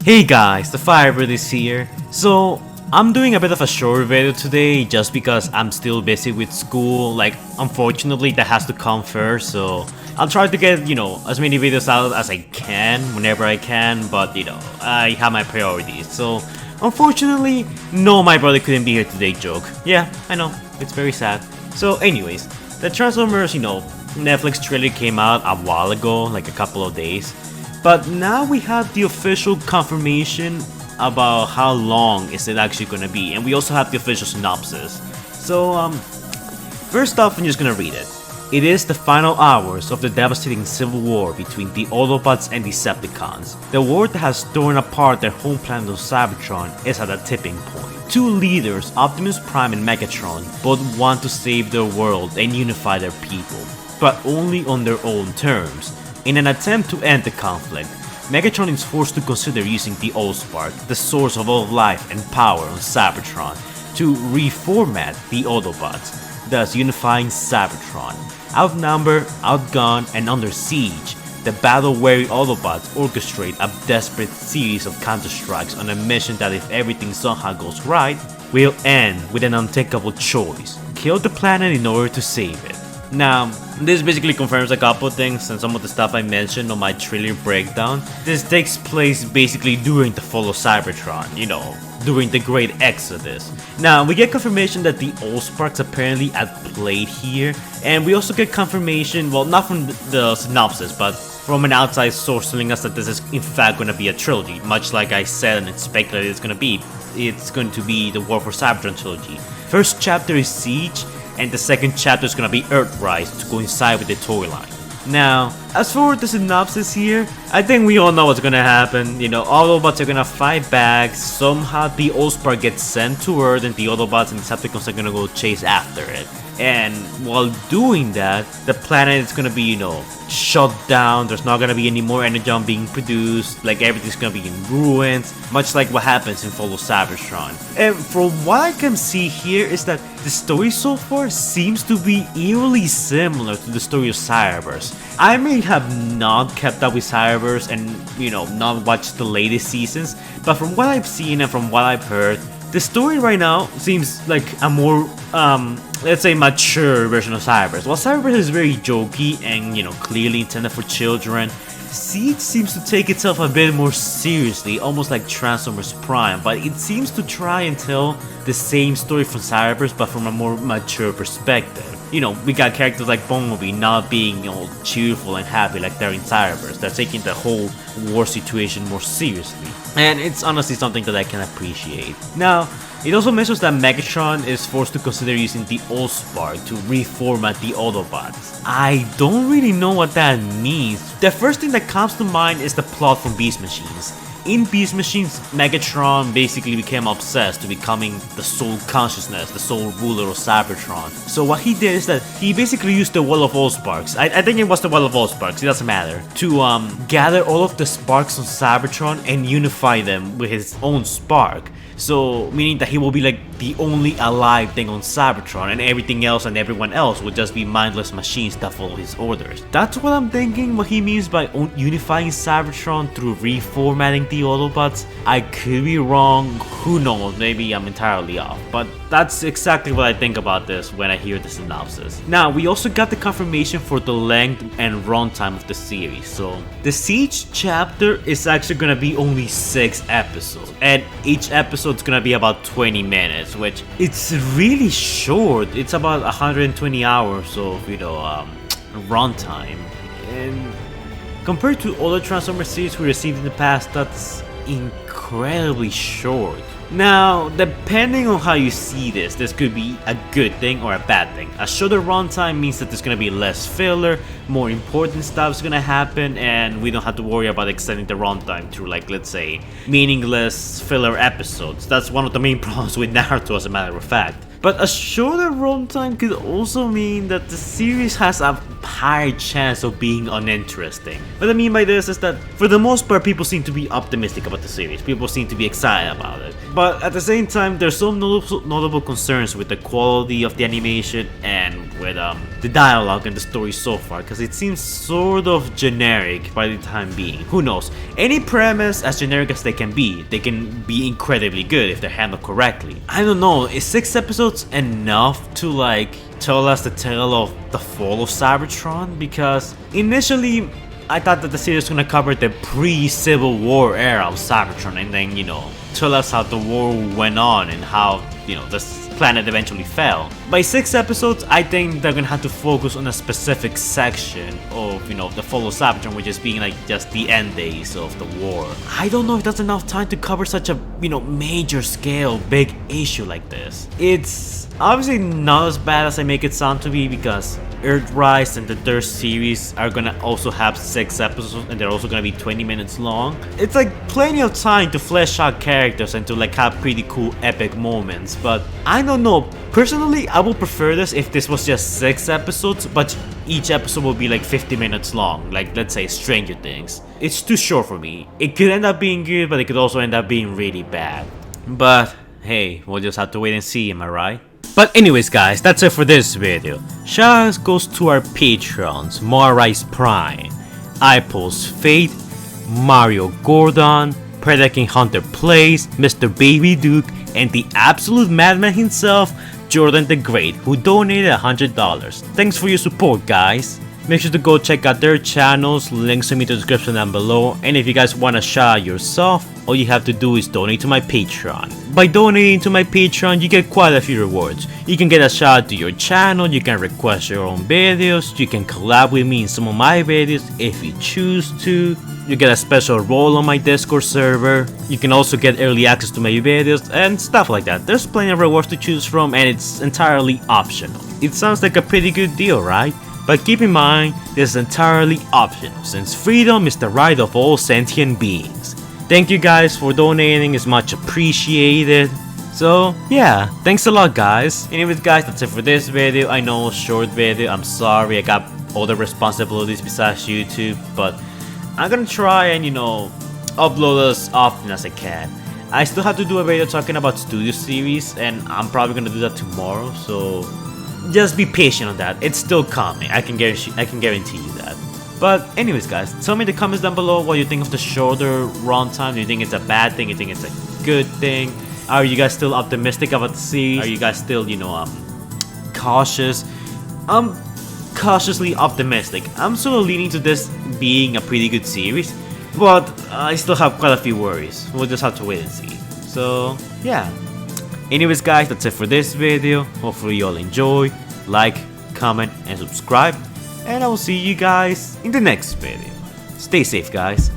Hey guys, the Firebird is here. So, I'm doing a bit of a short video today just because I'm still busy with school. Like, unfortunately, that has to come first, so I'll try to get, as many videos out as I can whenever I can, but, I have my priorities. So, unfortunately, no, my brother couldn't be here today joke. Yeah, I know, it's very sad. So, anyways, the Transformers, Netflix trailer came out a while ago, like a couple of days. But now we have the official confirmation about how long is it actually gonna be, and we also have the official synopsis. So, first off, I'm just gonna read it. It is the final hours of the devastating civil war between the Autobots and Decepticons. The war that has torn apart their home planet of Cybertron is at a tipping point. Two leaders, Optimus Prime and Megatron, both want to save their world and unify their people, but only on their own terms. In an attempt to end the conflict, Megatron is forced to consider using the Allspark, the source of all life and power on Cybertron, to reformat the Autobots, thus unifying Cybertron. Outnumbered, outgunned, and under siege, the battle-weary Autobots orchestrate a desperate series of counter-strikes on a mission that, if everything somehow goes right, will end with an unthinkable choice: kill the planet in order to save it. Now, this basically confirms a couple things and some of the stuff I mentioned on my trailer breakdown. This takes place basically during the fall of Cybertron, during the Great Exodus. Now, we get confirmation that the Allsparks apparently at play here, and we also get confirmation, well, not from the synopsis, but from an outside source telling us that this is in fact going to be a trilogy, much like I said and it's speculated it's going to be. It's going to be the War for Cybertron trilogy. First chapter is Siege, and the second chapter is gonna be Earthrise to coincide with the toy line. Now, as for the synopsis here, I think we all know what's gonna happen. Autobots are gonna fight back. Somehow the Allspark gets sent to Earth, and the Autobots and Decepticons are gonna go chase after it. And while doing that, the planet is gonna be, shut down. There's not gonna be any more energon being produced. Like, everything's gonna be in ruins, much like what happens in Fall of Cybertron. And from what I can see here is that the story so far seems to be eerily similar to the story of Cyberverse. I may have not kept up with Cyberverse and, not watched the latest seasons, but from what I've seen and from what I've heard, the story right now seems like a more, let's say, mature version of Cyberverse. While Cyberverse is very jokey and, clearly intended for children, Siege seems to take itself a bit more seriously, almost like Transformers Prime, but it seems to try and tell the same story from Cyberverse, but from a more mature perspective. We got characters like Bumblebee not being, cheerful and happy like they're in Cyberverse. They're taking the whole war situation more seriously. And it's honestly something that I can appreciate. Now, it also mentions that Megatron is forced to consider using the Allspark to reformat the Autobots. I don't really know what that means. The first thing that comes to mind is the plot from Beast Machines. In Beast Machines, Megatron basically became obsessed to becoming the sole consciousness, the sole ruler of Cybertron. So what he did is that he basically used the Wall of Allsparks, I think it was the Wall of Allsparks, it doesn't matter, to gather all of the sparks on Cybertron and unify them with his own spark. So, meaning that he will be like the only alive thing on Cybertron, and everything else and everyone else will just be mindless machines that follow his orders. That's what I'm thinking what he means by unifying Cybertron through reformatting the Autobots. I could be wrong, who knows, maybe I'm entirely off, but that's exactly what I think about this when I hear the synopsis. Now, we also got the confirmation for the length and runtime of the series. So, the Siege chapter is actually gonna be only 6 episodes, and each episode's gonna be about 20 minutes, which it's really short. It's about 120 hours of, runtime. And compared to other Transformers series we received in the past, that's incredibly short. Now, depending on how you see this could be a good thing or a bad thing. A shorter runtime means that there's gonna be less filler, more important stuff's gonna happen, and we don't have to worry about extending the runtime through, like, let's say, meaningless filler episodes. That's one of the main problems with Naruto, as a matter of fact. But a shorter runtime could also mean that the series has a higher chance of being uninteresting. What I mean by this is that, for the most part, people seem to be optimistic about the series. People seem to be excited about it. But at the same time, there's some notable concerns with the quality of the animation and with with the dialogue and the story so far, because it seems sort of generic by the time being. Who knows? Any premise, as generic as they can be incredibly good if they're handled correctly. I don't know, is 6 episodes enough to like tell us the tale of the fall of Cybertron? Because initially I thought that the series was gonna cover the pre-Civil War era of Cybertron and then, you know, tell us how the war went on and how, you know, this planet eventually fell. By 6 episodes, I think they're gonna have to focus on a specific section of, you know, the fall of Cybertron, which is being like just the end days of the war. I don't know if that's enough time to cover such a, you know, major scale, big issue like this. It's obviously not as bad as I make it sound to be, because Earthrise and the third series are gonna also have 6 episodes and they're also gonna be 20 minutes long. It's like plenty of time to flesh out characters and to like have pretty cool epic moments, but I don't know. Personally, I would prefer this if this was just 6 episodes, but each episode will be like 50 minutes long, like let's say Stranger Things. It's too short for me. It could end up being good, but it could also end up being really bad. But hey, we'll just have to wait and see, am I right? But anyways guys, that's it for this video. Shoutouts goes to our patrons: Moirice Prime, iPulse Fate, Mario Gordon, Predaking Hunter Plays, Mr. Baby Duke, and the absolute madman himself, Jordan the Great, who donated $100. Thanks for your support, guys. Make sure to go check out their channels, links in the description down below, and if you guys want to shout out yourself, all you have to do is donate to my Patreon. By donating to my Patreon, you get quite a few rewards. You can get a shout out to your channel, you can request your own videos, you can collab with me in some of my videos if you choose to. You get a special role on my Discord server. You can also get early access to my videos and stuff like that. There's plenty of rewards to choose from and it's entirely optional. It sounds like a pretty good deal, right? But keep in mind, this is entirely optional, since freedom is the right of all sentient beings. Thank you guys for donating, it's much appreciated. So yeah, thanks a lot guys. Anyways guys, that's it for this video. I know, short video, I'm sorry, I got other responsibilities besides YouTube, but I'm gonna try and, you know, upload as often as I can. I still have to do a video talking about Studio Series, and I'm probably gonna do that tomorrow, so just be patient on that. It's still coming, I can guarantee you that. But anyways guys, tell me in the comments down below what you think of the shorter runtime. Do you think it's a bad thing? Do you think it's a good thing? Are you guys still optimistic about the series? Are you guys still, you know, cautious? I'm cautiously optimistic. I'm sort of leaning to this being a pretty good series, but I still have quite a few worries. We'll just have to wait and see. So yeah. Anyways guys, that's it for this video. Hopefully you all enjoy. Like, comment, and subscribe. And I will see you guys in the next video. Stay safe guys.